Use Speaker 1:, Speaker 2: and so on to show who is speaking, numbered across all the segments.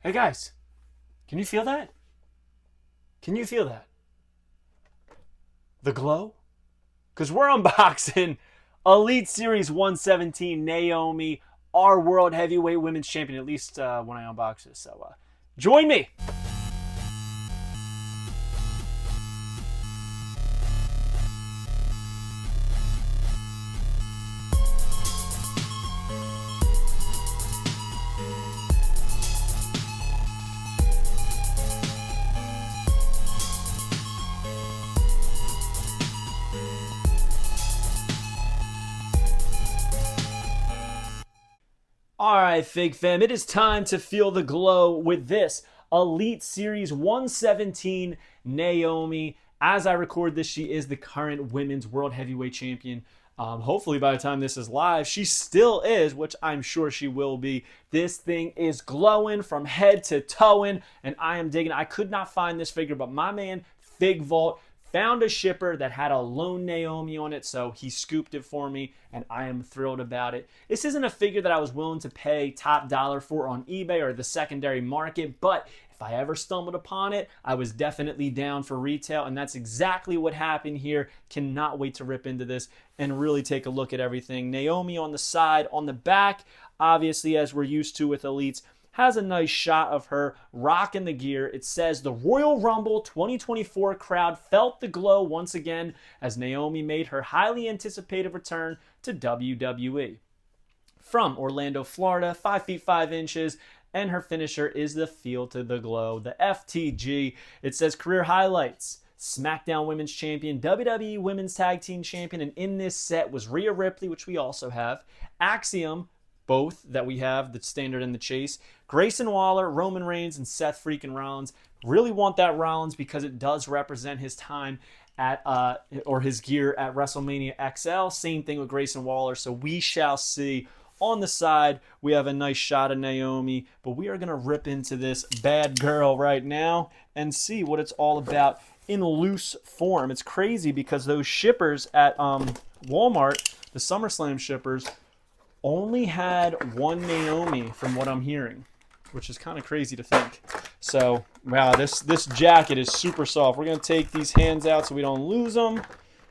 Speaker 1: Hey guys, can you feel that? Can you feel that? The glow? Because we're unboxing Elite Series 117 Naomi, our World Heavyweight Women's Champion, at least when I unbox this. So join me. All right, Fig Fam, it is time to feel the glow with this Elite Series 117 Naomi. As I record this, she is the current Women's World Heavyweight Champion. Hopefully, by the time this is live, she still is, which I'm sure she will be. This thing is glowing from head to toe, and I am digging. I could not find this figure, but my man Fig Vault found a shipper that had a lone Naomi on it, so he scooped it for me, and I am thrilled about it. This isn't a figure that I was willing to pay top dollar for on eBay or the secondary market, but if I ever stumbled upon it, I was definitely down for retail, and that's exactly what happened here. Cannot wait to rip into this and really take a look at everything. Naomi on the side, on the back, obviously as we're used to with Elites, has a nice shot of her rocking the gear. It says the Royal Rumble 2024 crowd felt the glow once again as Naomi made her highly anticipated return to WWE. From Orlando, Florida, 5 feet 5 inches, and her finisher is the Feel to the Glow, the FTG. It says career highlights. SmackDown Women's Champion, WWE Women's Tag Team Champion, and in this set was Rhea Ripley, which we also have, Axiom, both that we have, the standard and the chase, Grayson Waller, Roman Reigns, and Seth freaking Rollins. Really want that Rollins because it does represent his time at or his gear at WrestleMania XL. Same thing with Grayson Waller, so we shall see. On the side, we have a nice shot of Naomi, but we are going to rip into this bad girl right now and see what it's all about in loose form. It's crazy because those shippers at Walmart, the SummerSlam shippers, only had one Naomi from what I'm hearing, which is kind of crazy to think. So, wow, this jacket is super soft. We're going to take these hands out so we don't lose them.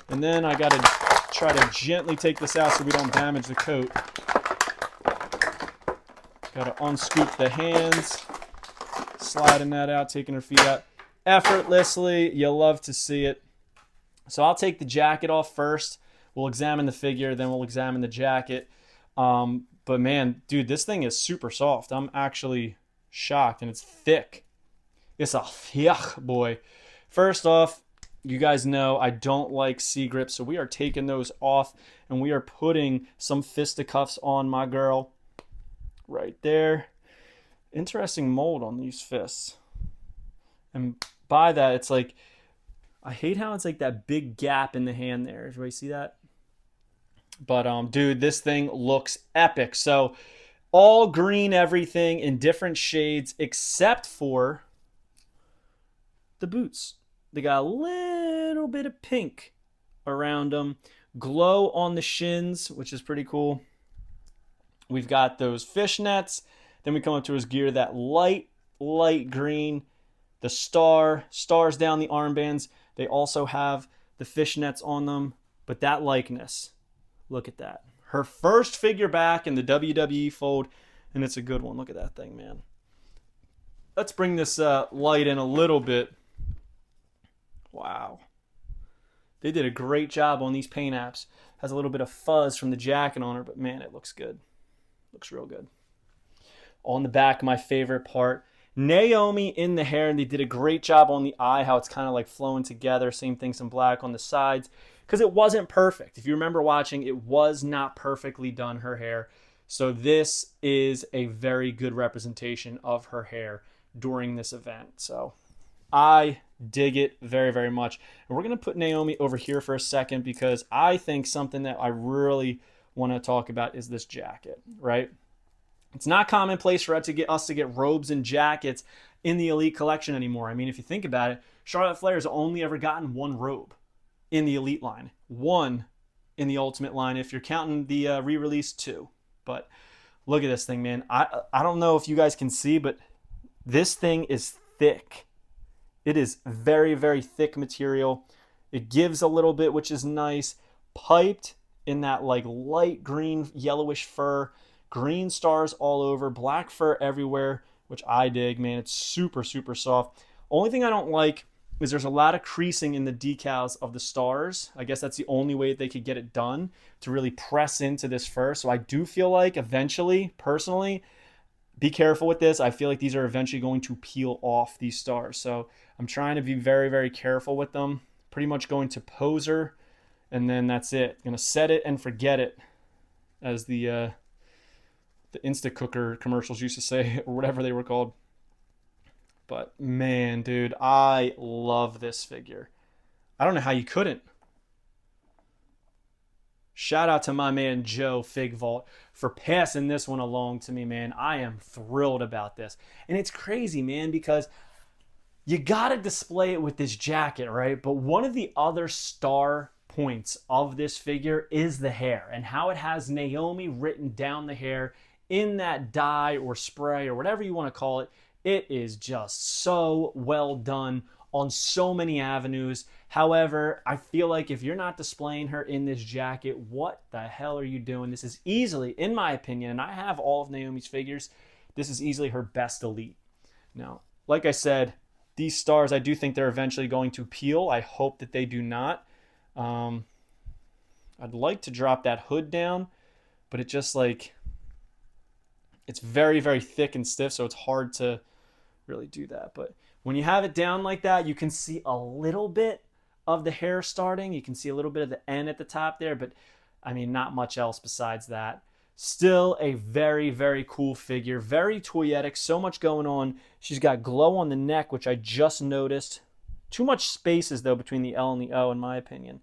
Speaker 1: And then I got to try to gently take this out so we don't damage the coat. Got to unscoop the hands, sliding that out, taking her feet out effortlessly. You'll love to see it. So I'll take the jacket off first. We'll examine the figure, then we'll examine the jacket. But man, dude, this thing is super soft. I'm actually shocked, and it's thick. It's a thick boy. First off, you guys know I don't like C-grips, so we are taking those off, and we are putting some fisticuffs on my girl right there. Interesting mold on these fists. And by that, it's like, I hate how it's like that big gap in the hand there. Everybody see that? But dude, this thing looks epic. So all green everything in different shades except for the boots. They got a little bit of pink around them. Glow on the shins, which is pretty cool. We've got those fishnets. Then we come up to his gear, that light green. The stars down the armbands. They also have the fishnets on them. But that likeness, look at that. Her first figure back in the WWE fold, and it's a good one. Look at that thing, man. Let's bring this light in a little bit. Wow. They did a great job on these paint apps. Has a little bit of fuzz from the jacket on her, but man, it looks good. Looks real good. On the back, my favorite part, Naomi in the hair, and they did a great job on the eye, how it's kind of like flowing together. Same thing, some black on the sides, because it wasn't perfect. If you remember watching, it was not perfectly done, her hair. So this is a very good representation of her hair during this event. So I dig it very, very much. And we're going to put Naomi over here for a second because I think something that I really want to talk about is this jacket, right? It's not commonplace for us to get robes and jackets in the Elite collection anymore. I mean, if you think about it, Charlotte Flair has only ever gotten one robe in the Elite line, one in the Ultimate line, if you're counting the re-release, two. But look at this thing, man. I don't know if you guys can see, but This thing is thick. It is very, very thick material. It gives a little bit, which is nice. Piped in that like light green, yellowish fur. Green stars all over. Black fur everywhere, which I dig, man. It's super, super soft. Only thing I don't like is there's a lot of creasing in the decals of the stars. I guess that's the only way they could get it done, to really press into this fur. So I do feel like eventually, personally, be careful with this. I feel like these are eventually going to peel off these stars. So I'm trying to be very, very careful with them. Pretty much going to poser, and then that's it. Gonna set it and forget it, as the Instacooker commercials used to say, or whatever they were called. But man, dude, I love this figure. I don't know how you couldn't. Shout out to my man Joe Fig Vault for passing this one along to me, man. I am thrilled about this. And it's crazy, man, because you got to display it with this jacket, right? But one of the other star points of this figure is the hair, and how it has Naomi written down the hair in that dye or spray or whatever you want to call it. It is just so well done on so many avenues. However, I feel like if you're not displaying her in this jacket, what the hell are you doing? This is easily, in my opinion, and I have all of Naomi's figures, this is easily her best elite. Now, like I said, these stars, I do think they're eventually going to peel. I hope that they do not. I'd like to drop that hood down, but it just like, it's very, very thick and stiff, so it's hard to really do that. But when you have it down like that, you can see a little bit of the hair starting. You can see a little bit of the end at the top there, but I mean, not much else besides that. Still a very, very cool figure. Very toyetic. So much going on. She's got glow on the neck, which I just noticed. Too much spaces, though, between the L and the O, in my opinion.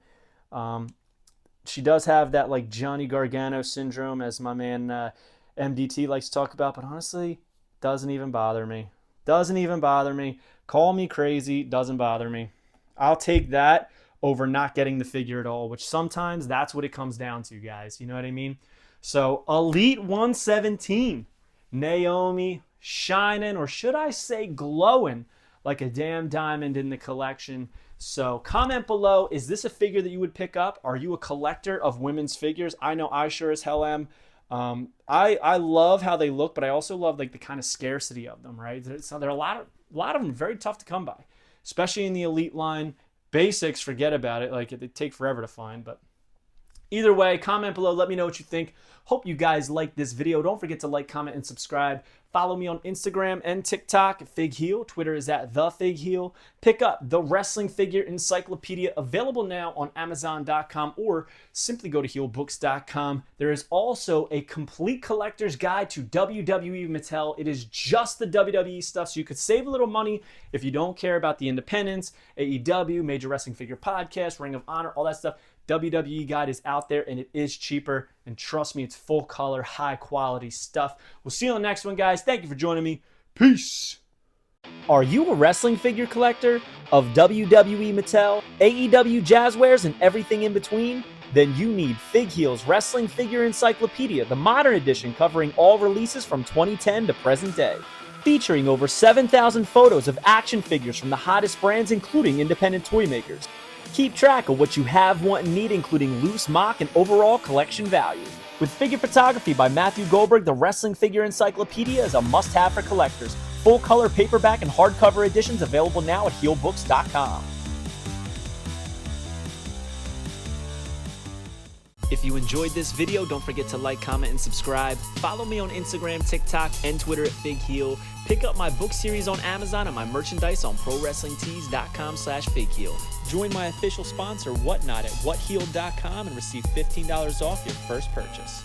Speaker 1: She does have that, like, Johnny Gargano syndrome, as my man MDT likes to talk about, but honestly, doesn't even bother me. Doesn't even bother me. Call me crazy. Doesn't bother me. I'll take that over not getting the figure at all, which sometimes that's what it comes down to, guys. You know what I mean? So, Elite 117. Naomi shining, or should I say glowing, like a damn diamond in the collection. So, comment below, is this a figure that you would pick up? Are you a collector of women's figures? I know I sure as hell am. I love how they look, but I also love like the kind of scarcity of them, right? So there are a lot of them very tough to come by, especially in the Elite line. Basics, forget about it. Like, they take forever to find, but either way, comment below. Let me know what you think. Hope you guys liked this video. Don't forget to like, comment, and subscribe. Follow me on Instagram and TikTok at Fig Heel. Twitter is at The Fig Heel. Pick up the Wrestling Figure Encyclopedia, available now on Amazon.com, or simply go to HeelBooks.com. There is also a complete collector's guide to WWE Mattel. It is just the WWE stuff, so you could save a little money if you don't care about the independents, AEW, Major Wrestling Figure Podcast, Ring of Honor, all that stuff. WWE guide is out there, and it is cheaper, and trust me, it's full color, high quality stuff. We'll see you on the next one, guys. Thank you for joining me. Peace. Are you a wrestling figure collector of WWE Mattel, AEW Jazzwares, and everything in between? Then you need Fig Heel's Wrestling Figure Encyclopedia, the modern edition covering all releases from 2010 to present day. Featuring over 7,000 photos of action figures from the hottest brands, including independent toy makers. Keep track of what you have, want, and need, including loose, mock, and overall collection value. With figure photography by Matthew Goldberg, the Wrestling Figure Encyclopedia is a must-have for collectors. Full-color paperback and hardcover editions available now at HeelBooks.com. If you enjoyed this video, don't forget to like, comment, and subscribe. Follow me on Instagram, TikTok, and Twitter at Fig Heel. Pick up my book series on Amazon and my merchandise on ProWrestlingTees.com/FigHeel. Join my official sponsor, Whatnot, at WhatHeal.com and receive $15 off your first purchase.